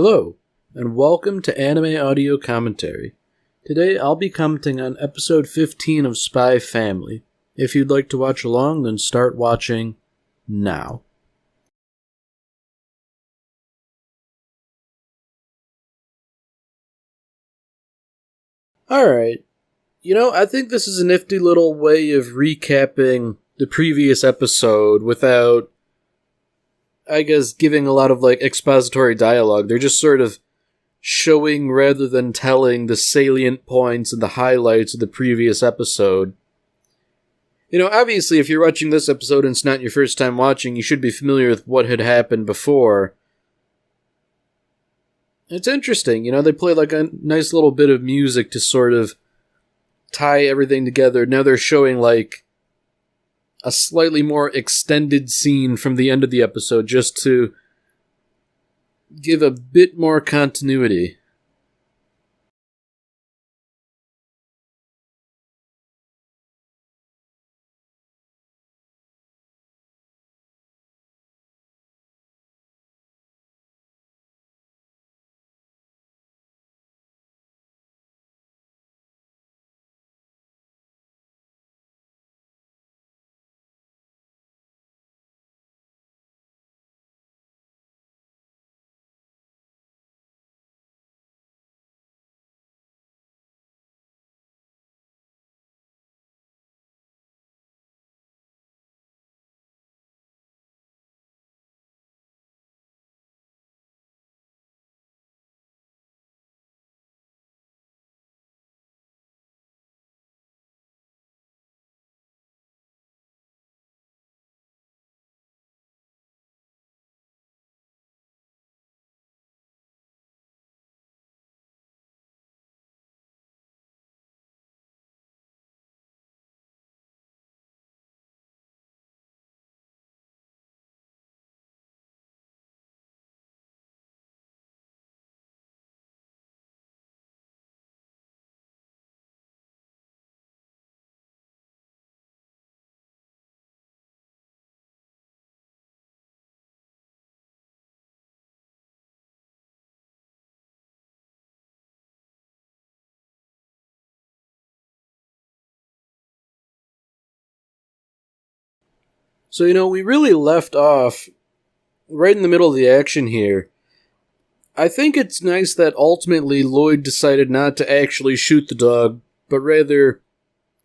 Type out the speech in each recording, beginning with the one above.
Hello, and welcome to Anime Audio Commentary. Today I'll be commenting on episode 15 of Spy Family. If you'd like to watch along, then start watching now. Alright, I think this is a nifty little way of recapping the previous episode without, giving a lot of, expository dialogue. They're just sort of showing rather than telling the salient points and the highlights of the previous episode. Obviously, if you're watching this episode and it's not your first time watching, you should be familiar with what had happened before. It's interesting, they play like a nice little bit of music to sort of tie everything together. Now they're showing like a slightly more extended scene from the end of the episode just to give a bit more continuity. So, we really left off right in the middle of the action here. I think it's nice that ultimately Lloyd decided not to actually shoot the dog, but rather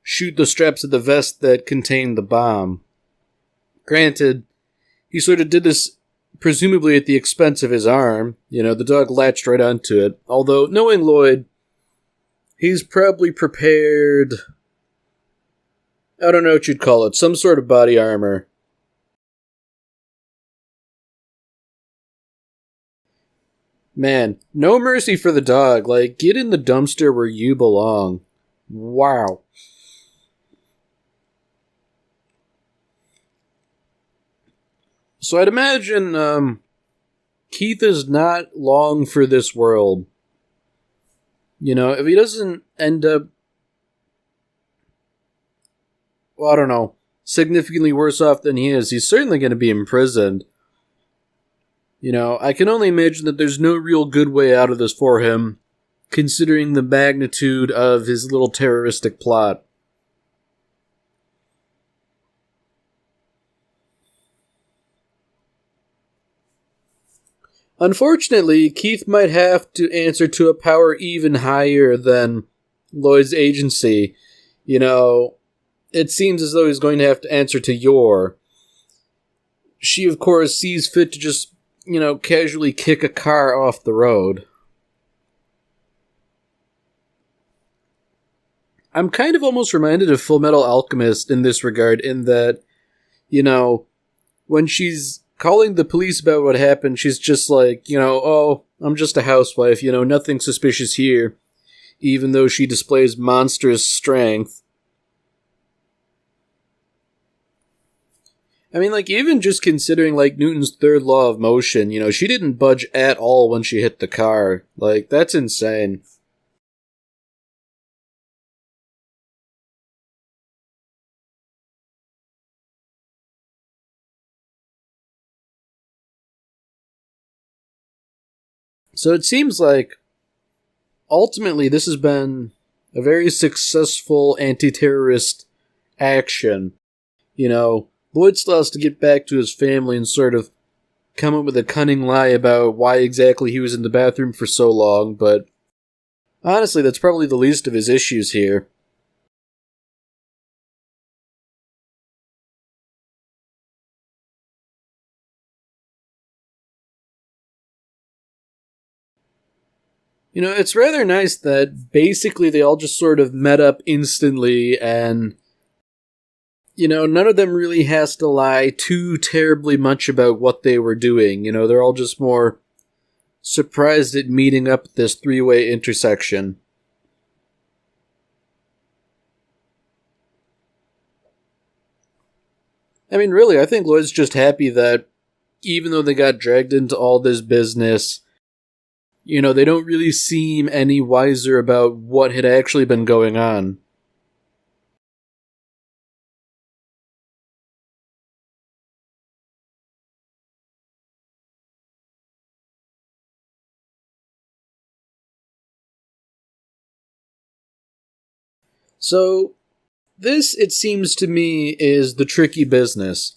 shoot the straps of the vest that contained the bomb. Granted, he sort of did this presumably at the expense of his arm. The dog latched right onto it. Although, knowing Lloyd, he's probably prepared, I don't know what you'd call it, some sort of body armor. Man, no mercy for the dog. Get in the dumpster where you belong. Wow. So I'd imagine, Keith is not long for this world. If he doesn't end up, well, I don't know, significantly worse off than he is, he's certainly going to be imprisoned. I can only imagine that there's no real good way out of this for him, considering the magnitude of his little terroristic plot. Unfortunately, Keith might have to answer to a power even higher than Lloyd's agency. It seems as though he's going to have to answer to Yor. She, of course, sees fit to just, casually kick a car off the road. I'm kind of almost reminded of Full Metal Alchemist in this regard, in that, when she's calling the police about what happened, she's just like, oh, I'm just a housewife, nothing suspicious here, even though she displays monstrous strength. I mean, even just considering, Newton's third law of motion, she didn't budge at all when she hit the car. That's insane. So it seems like ultimately this has been a very successful anti-terrorist action. You know, Lloyd still has to get back to his family and sort of come up with a cunning lie about why exactly he was in the bathroom for so long, but honestly, that's probably the least of his issues here. You know, it's rather nice that basically they all just sort of met up instantly and, you know, none of them really has to lie too terribly much about what they were doing. You know, they're all just more surprised at meeting up at this three-way intersection. I mean, really, I think Lloyd's just happy that even though they got dragged into all this business, you know, they don't really seem any wiser about what had actually been going on. So, this, it seems to me, is the tricky business.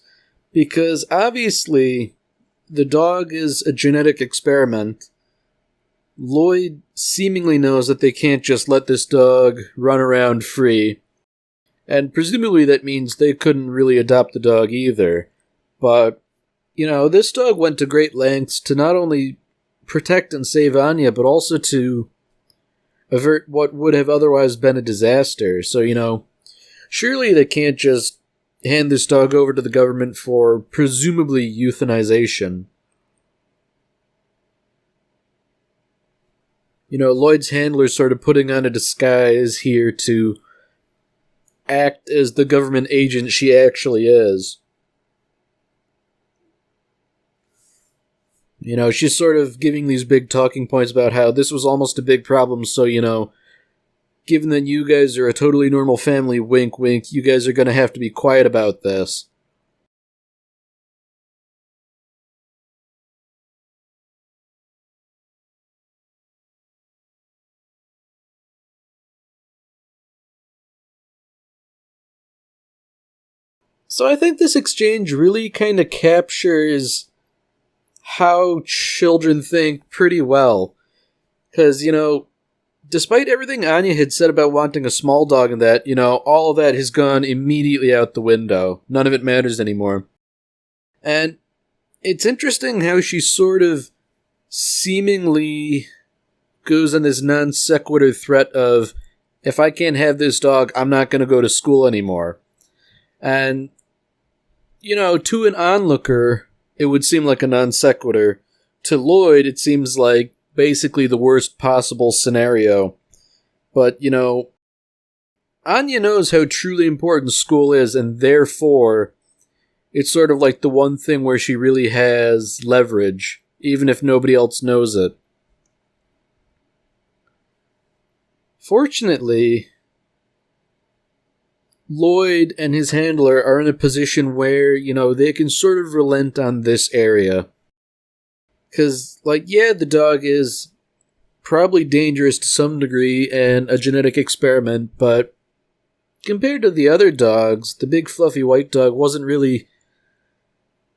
Because obviously, the dog is a genetic experiment. Lloyd seemingly knows that they can't just let this dog run around free. And presumably that means they couldn't really adopt the dog either. But, you know, this dog went to great lengths to not only protect and save Anya, but also to avert what would have otherwise been a disaster. So, you know, surely they can't just hand this dog over to the government for presumably euthanization. You know, Lloyd's handler's sort of putting on a disguise here to act as the government agent she actually is. You know, she's sort of giving these big talking points about how this was almost a big problem, so, you know, given that you guys are a totally normal family, wink wink, you guys are gonna have to be quiet about this. So I think this exchange really kind of captures how children think pretty well. Because, you know, despite everything Anya had said about wanting a small dog and that, you know, all of that has gone immediately out the window. None of it matters anymore. And it's interesting how she sort of seemingly goes on this non sequitur threat of, if I can't have this dog, I'm not going to go to school anymore. And, you know, to an onlooker, it would seem like a non sequitur. To Lloyd, it seems like basically the worst possible scenario. But, you know, Anya knows how truly important school is, and therefore, it's sort of like the one thing where she really has leverage, even if nobody else knows it. Fortunately, Lloyd and his handler are in a position where, you know, they can sort of relent on this area. Because, like, yeah, the dog is probably dangerous to some degree and a genetic experiment, but compared to the other dogs, the big fluffy white dog wasn't really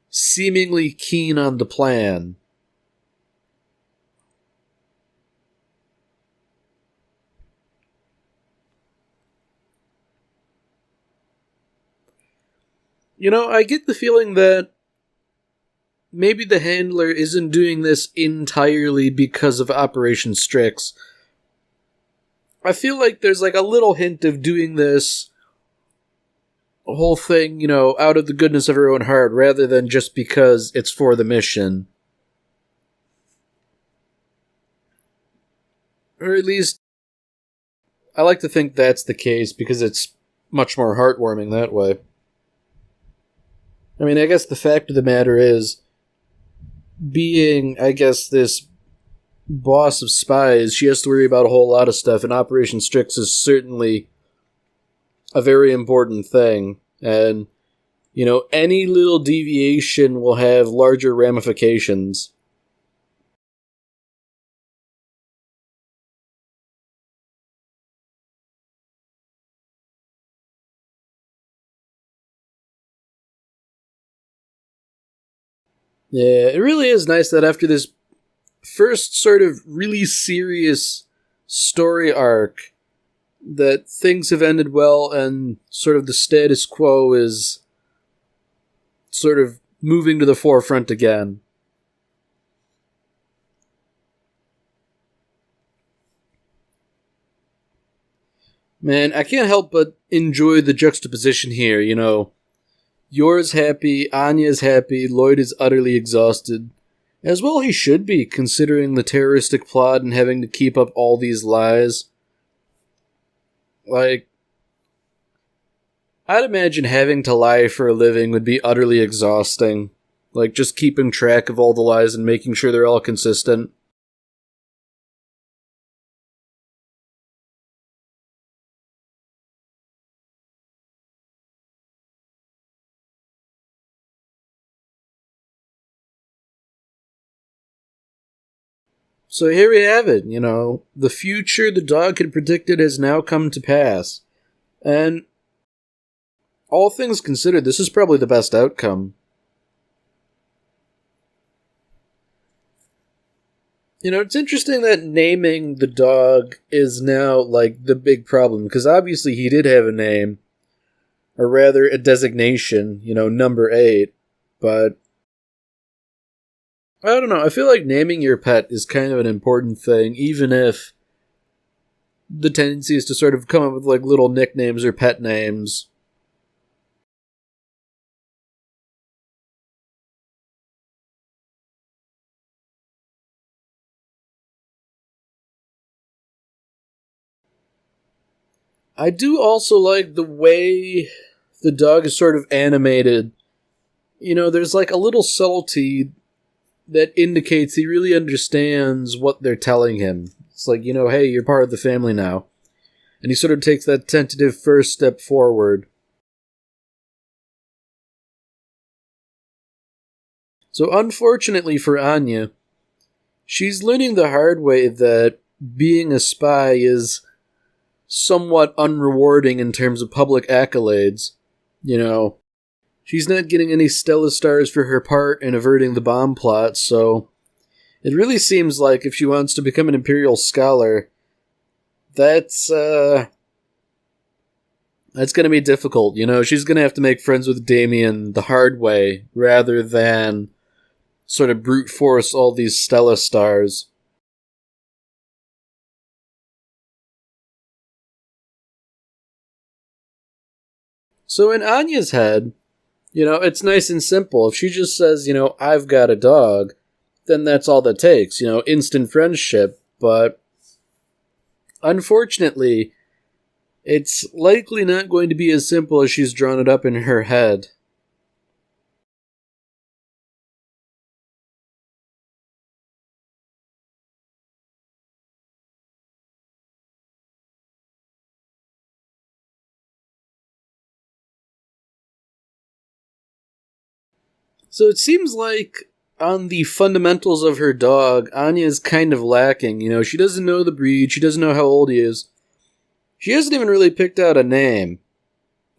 seemingly keen on the plan. You know, I get the feeling that maybe the handler isn't doing this entirely because of Operation Strix. I feel like there's like a little hint of doing this whole thing, you know, out of the goodness of her own heart rather than just because it's for the mission. Or at least, I like to think that's the case because it's much more heartwarming that way. I mean, I guess the fact of the matter is, being, I guess, this boss of spies, she has to worry about a whole lot of stuff, and Operation Strix is certainly a very important thing. And, you know, any little deviation will have larger ramifications. Yeah, it really is nice that after this first sort of really serious story arc, that things have ended well and sort of the status quo is sort of moving to the forefront again. Man, I can't help but enjoy the juxtaposition here, you know. Yor's happy, Anya's happy, Lloyd is utterly exhausted. As well he should be, considering the terroristic plot and having to keep up all these lies. Like, I'd imagine having to lie for a living would be utterly exhausting. Like, just keeping track of all the lies and making sure they're all consistent. So here we have it, you know. The future the dog had predicted has now come to pass. And all things considered, this is probably the best outcome. You know, it's interesting that naming the dog is now, like, the big problem, because obviously he did have a name, or rather a designation, you know, number 8, but I don't know, I feel like naming your pet is kind of an important thing, even if the tendency is to sort of come up with, like, little nicknames or pet names. I do also like the way the dog is sort of animated. You know, there's like a little subtlety that indicates he really understands what they're telling him. It's like, you know, hey, you're part of the family now. And he sort of takes that tentative first step forward. So unfortunately for Anya, she's learning the hard way that being a spy is somewhat unrewarding in terms of public accolades. You know, she's not getting any Stella stars for her part in averting the bomb plot, so it really seems like if she wants to become an Imperial Scholar, that's going to be difficult. You know, she's going to have to make friends with Damien the hard way rather than sort of brute force all these Stella stars. So in Anya's head, you know, it's nice and simple. If she just says, you know, I've got a dog, then that's all that takes, you know, instant friendship. But unfortunately, it's likely not going to be as simple as she's drawn it up in her head. So it seems like on the fundamentals of her dog, Anya is kind of lacking. You know, she doesn't know the breed, she doesn't know how old he is. She hasn't even really picked out a name.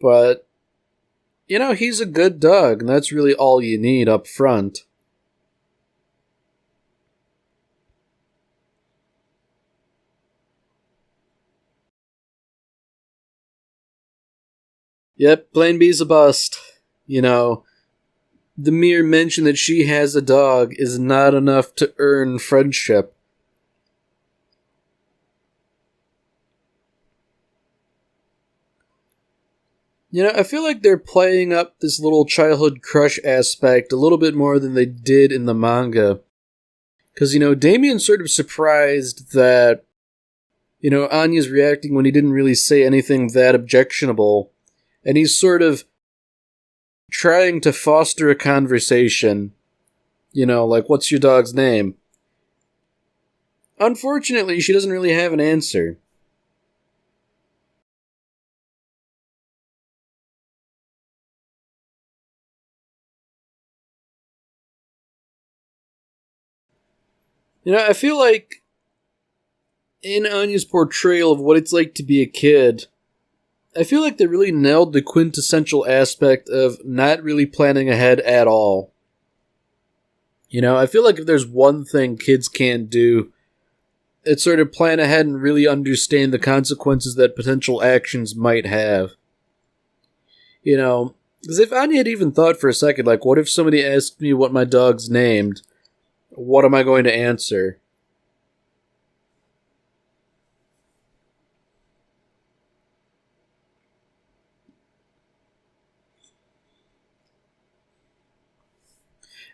But, you know, he's a good dog, and that's really all you need up front. Yep, Plain B's a bust. You know, the mere mention that she has a dog is not enough to earn friendship. You know, I feel like they're playing up this little childhood crush aspect a little bit more than they did in the manga. Because, you know, Damien's sort of surprised that, you know, Anya's reacting when he didn't really say anything that objectionable. And he's sort of trying to foster a conversation. You know, like, what's your dog's name? Unfortunately, she doesn't really have an answer. You know, I feel like in Anya's portrayal of what it's like to be a kid, I feel like they really nailed the quintessential aspect of not really planning ahead at all. You know, I feel like if there's one thing kids can't do, it's sort of plan ahead and really understand the consequences that potential actions might have. You know, because if Anya had even thought for a second, like, what if somebody asked me what my dog's named? What am I going to answer?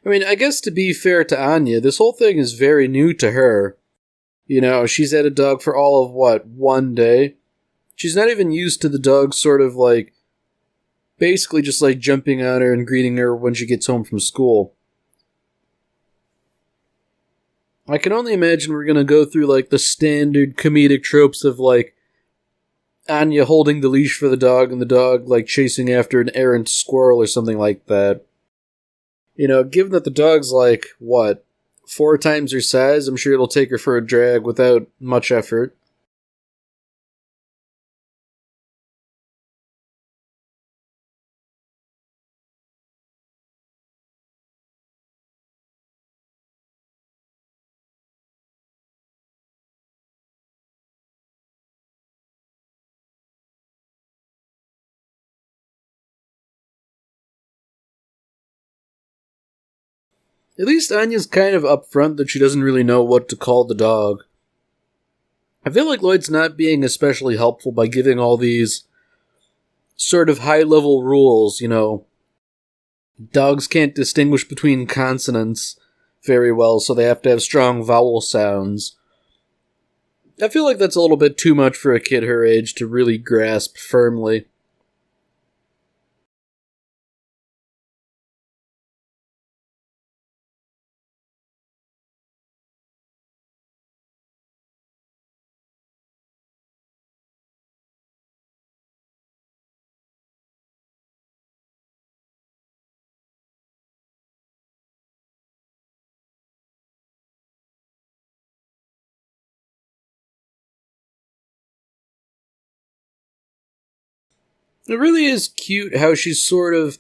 I mean, I guess to be fair to Anya, this whole thing is very new to her. You know, she's had a dog for all of, what, one day? She's not even used to the dog sort of like, basically just like jumping on her and greeting her when she gets home from school. I can only imagine we're gonna go through like the standard comedic tropes of like Anya holding the leash for the dog and the dog like chasing after an errant squirrel or something like that. You know, given that the dog's like, what, 4 times her size, I'm sure it'll take her for a drag without much effort. At least Anya's kind of upfront that she doesn't really know what to call the dog. I feel like Lloyd's not being especially helpful by giving all these sort of high-level rules, you know. Dogs can't distinguish between consonants very well, so they have to have strong vowel sounds. I feel like that's a little bit too much for a kid her age to really grasp firmly. It really is cute how she's sort of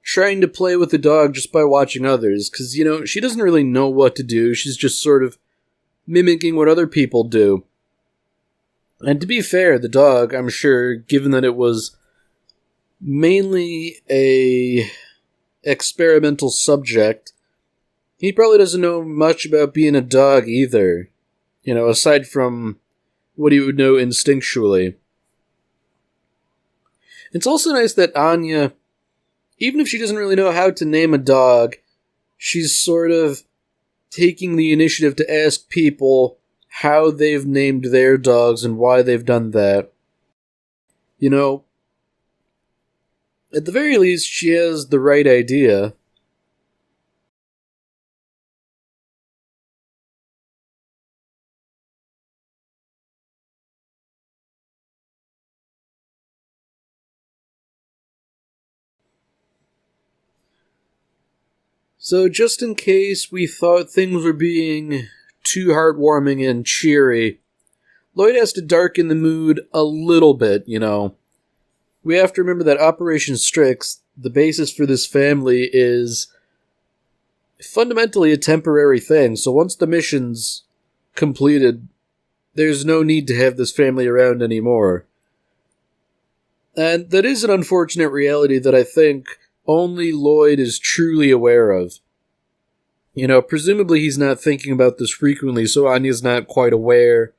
trying to play with the dog just by watching others, because, you know, she doesn't really know what to do. She's just sort of mimicking what other people do. And to be fair, the dog, I'm sure, given that it was mainly a experimental subject, he probably doesn't know much about being a dog either. You know, aside from what he would know instinctually. It's also nice that Anya, even if she doesn't really know how to name a dog, she's sort of taking the initiative to ask people how they've named their dogs and why they've done that. You know, at the very least, she has the right idea. So, just in case we thought things were being too heartwarming and cheery, Lloyd has to darken the mood a little bit, you know. We have to remember that Operation Strix, the basis for this family, is fundamentally a temporary thing, so once the mission's completed, there's no need to have this family around anymore. And that is an unfortunate reality that I think only Lloyd is truly aware of. You know, presumably he's not thinking about this frequently, so Anya's not quite aware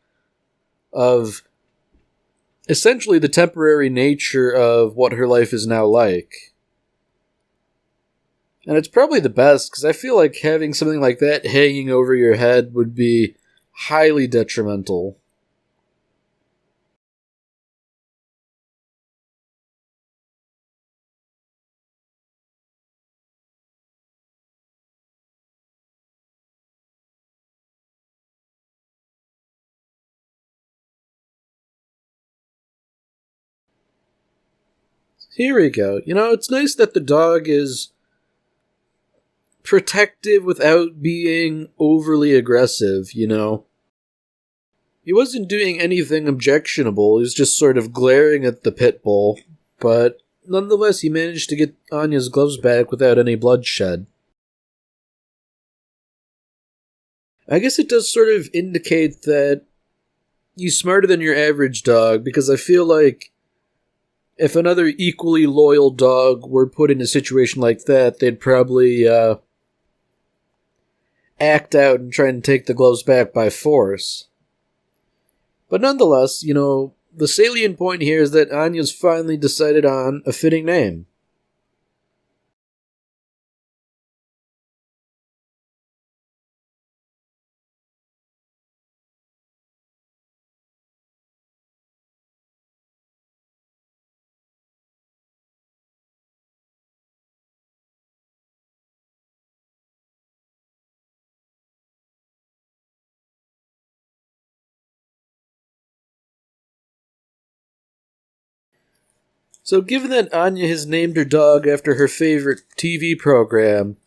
of essentially the temporary nature of what her life is now like. And it's probably the best, because I feel like having something like that hanging over your head would be highly detrimental. Here we go. You know, it's nice that the dog is protective without being overly aggressive, you know. He wasn't doing anything objectionable, he was just sort of glaring at the pit bull, but nonetheless he managed to get Anya's gloves back without any bloodshed. I guess it does sort of indicate that he's smarter than your average dog, because I feel like if another equally loyal dog were put in a situation like that, they'd probably act out and try and take the gloves back by force. But nonetheless, the salient point here is that Anya's finally decided on a fitting name. So given that Anya has named her dog after her favorite TV program,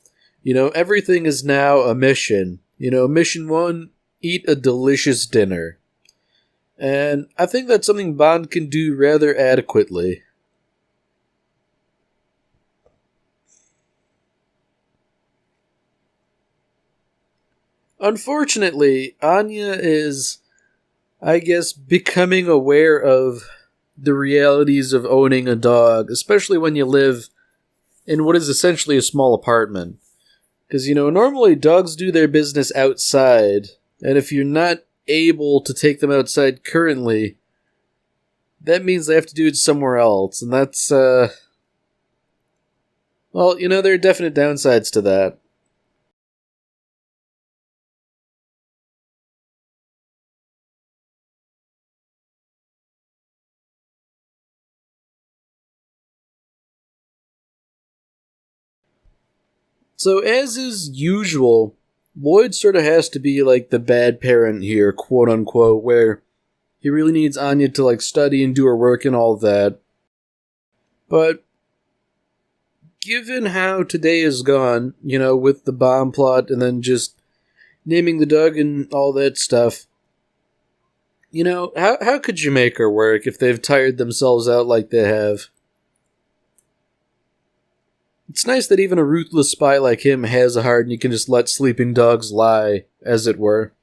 everything is now a mission. Mission 1, eat a delicious dinner. And I think that's something Bond can do rather adequately. Unfortunately, Anya is, I guess, becoming aware of the realities of owning a dog, especially when you live in what is essentially a small apartment. Because, normally dogs do their business outside, and if you're not able to take them outside currently, that means they have to do it somewhere else, and that's, there are definite downsides to that. So, as is usual, Lloyd sort of has to be like the bad parent here, quote unquote, where he really needs Anya to like study and do her work and all that. But given how today has gone, with the bomb plot and then just naming the dog and all that stuff, how could you make her work if they've tired themselves out like they have? It's nice that even a ruthless spy like him has a heart and you can just let sleeping dogs lie, as it were.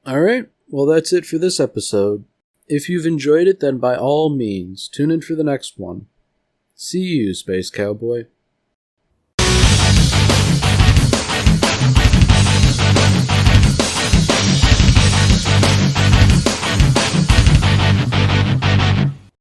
Alright, well that's it for this episode. If you've enjoyed it, then by all means, tune in for the next one. See you, Space Cowboy.